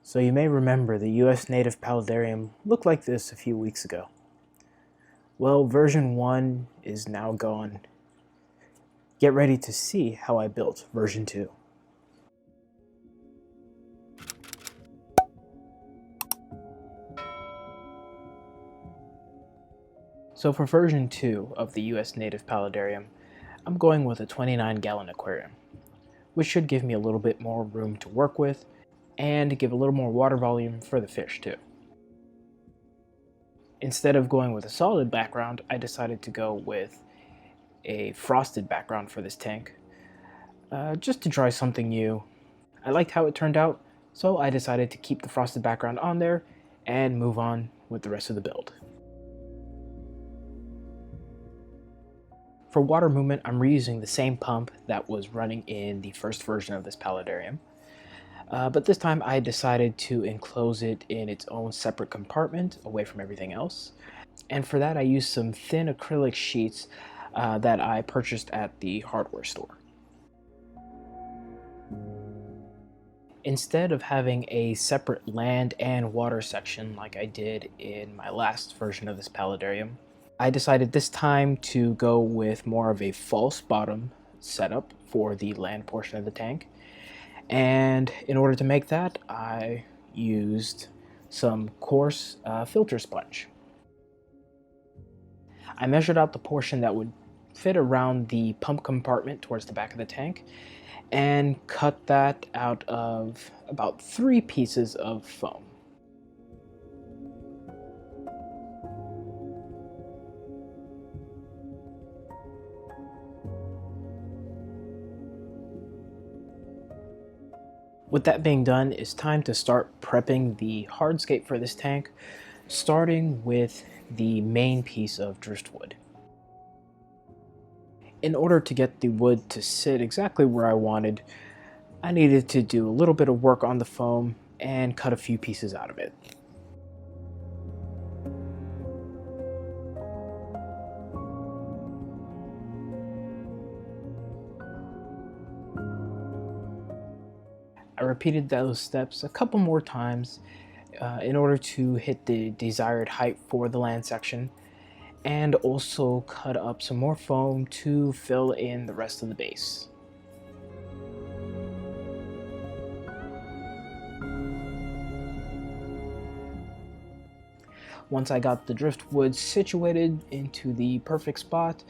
So you may remember the US native Paludarium looked like this a few weeks ago. Well, version 1 is now gone. Get ready to see how I built version 2. So for version 2 of the US native Paludarium, I'm going with a 29-gallon aquarium, which should give me a little bit more room to work with and give a little more water volume for the fish too. Instead of going with a solid background, I decided to go with a frosted background for this tank, just to try something new. I liked how it turned out, so I decided to keep the frosted background on there and move on with the rest of the build. For water movement, I'm reusing the same pump that was running in the first version of this Paludarium. But this time I decided to enclose it in its own separate compartment away from everything else. And for that I used some thin acrylic sheets that I purchased at the hardware store. Instead of having a separate land and water section like I did in my last version of this Paludarium, I decided this time to go with more of a false bottom setup for the land portion of the tank. And in order to make that, I used some coarse filter sponge. I measured out the portion that would fit around the pump compartment towards the back of the tank and cut that out of about 3 pieces of foam. With that being done, it's time to start prepping the hardscape for this tank, starting with the main piece of driftwood. In order to get the wood to sit exactly where I wanted, I needed to do a little bit of work on the foam and cut a few pieces out of it. I repeated those steps a couple more times in order to hit the desired height for the land section, and also cut up some more foam to fill in the rest of the base. Once I got the driftwood situated into the perfect spot,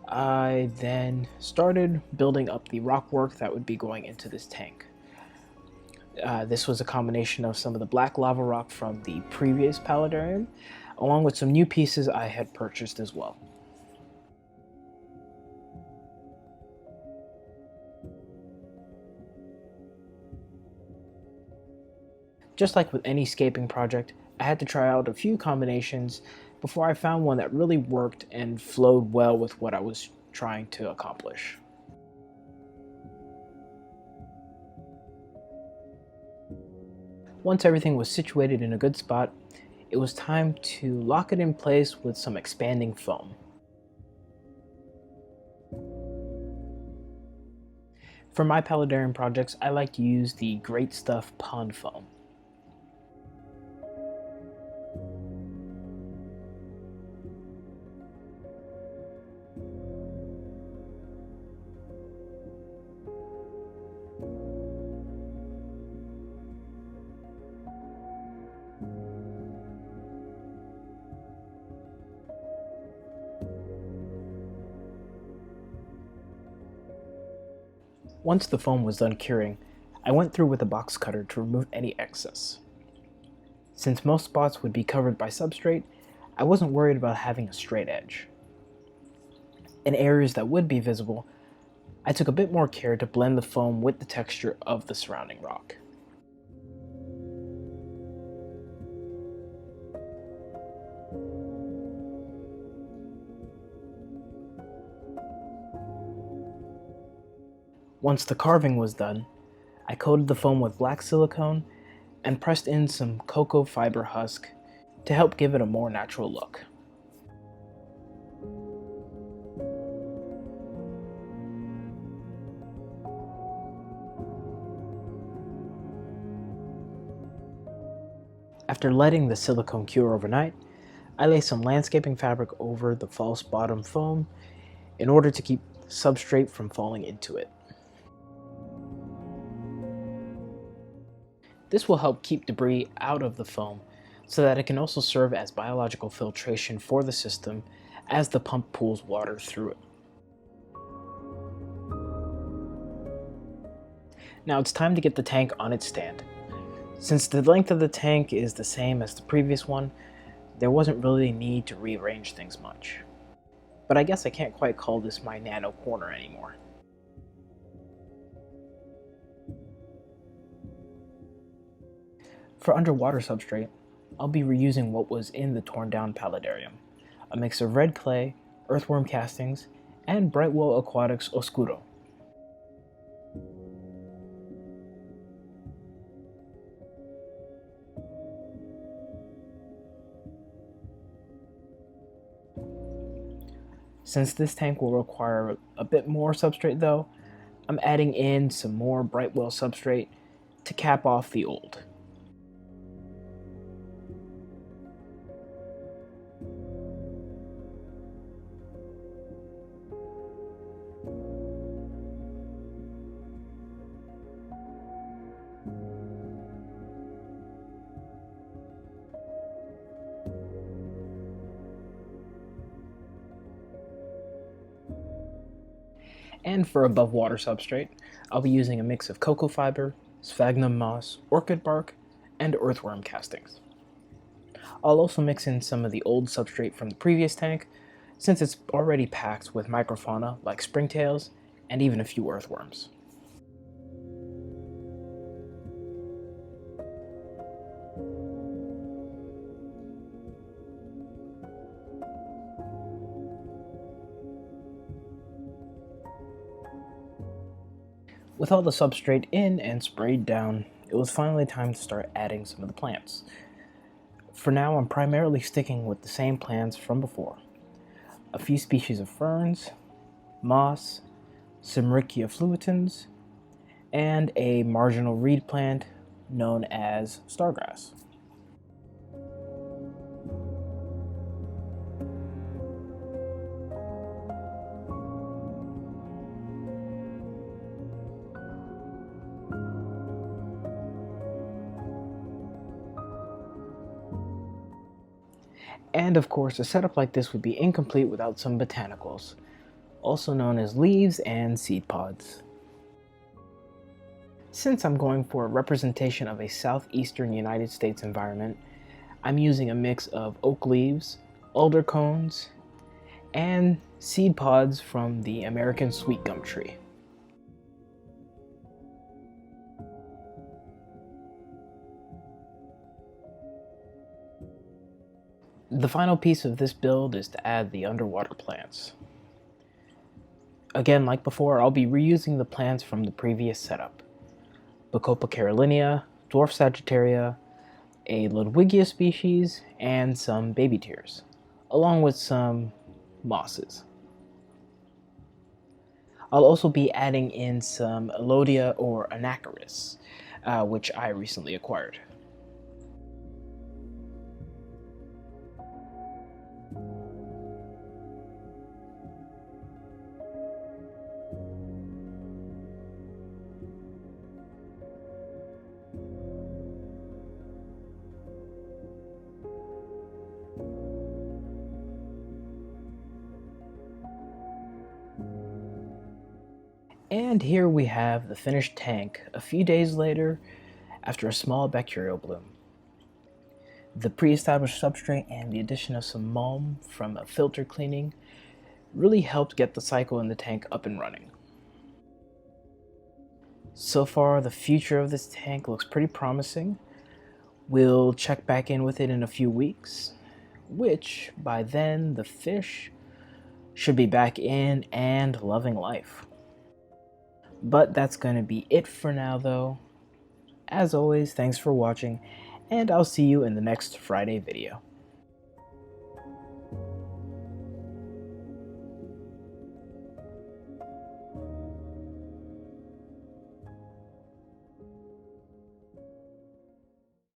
I then started building up the rock work that would be going into this tank. This was a combination of some of the black lava rock from the previous Paludarium, along with some new pieces I had purchased as well. Just like with any scaping project, I had to try out a few combinations before I found one that really worked and flowed well with what I was trying to accomplish. Once everything was situated in a good spot, it was time to lock it in place with some expanding foam. For my Paludarium projects, I like to use the Great Stuff pond foam. Once the foam was done curing, I went through with a box cutter to remove any excess. Since most spots would be covered by substrate, I wasn't worried about having a straight edge. In areas that would be visible, I took a bit more care to blend the foam with the texture of the surrounding rock. Once the carving was done, I coated the foam with black silicone and pressed in some cocoa fiber husk to help give it a more natural look. After letting the silicone cure overnight, I lay some landscaping fabric over the false bottom foam in order to keep substrate from falling into it. This will help keep debris out of the foam so that it can also serve as biological filtration for the system as the pump pulls water through it. Now it's time to get the tank on its stand. Since the length of the tank is the same as the previous one, there wasn't really a need to rearrange things much. But I guess I can't quite call this my nano corner anymore. For underwater substrate, I'll be reusing what was in the torn down Paludarium, a mix of red clay, earthworm castings, and Brightwell Aquatics Oscuro. Since this tank will require a bit more substrate though, I'm adding in some more Brightwell substrate to cap off the old. And for above water substrate, I'll be using a mix of cocoa fiber, sphagnum moss, orchid bark, and earthworm castings. I'll also mix in some of the old substrate from the previous tank, since it's already packed with microfauna like springtails and even a few earthworms. With all the substrate in and sprayed down, it was finally time to start adding some of the plants. For now, I'm primarily sticking with the same plants from before. A few species of ferns, moss, Simrickia fluitans, and a marginal reed plant known as stargrass. And of course, a setup like this would be incomplete without some botanicals, also known as leaves and seed pods. Since I'm going for a representation of a southeastern United States environment, I'm using a mix of oak leaves, alder cones, and seed pods from the American sweet gum tree. The final piece of this build is to add the underwater plants. Again, like before, I'll be reusing the plants from the previous setup. Bacopa carolinea, dwarf sagittaria, a Ludwigia species, and some baby tears, along with some mosses. I'll also be adding in some Elodia or Anacharis, which I recently acquired. And here we have the finished tank a few days later after a small bacterial bloom. The pre-established substrate and the addition of some mulm from a filter cleaning really helped get the cycle in the tank up and running. So far, the future of this tank looks pretty promising. We'll check back in with it in a few weeks, which by then the fish should be back in and loving life. But that's going to be it for now though. As always, thanks for watching, and I'll see you in the next Friday video.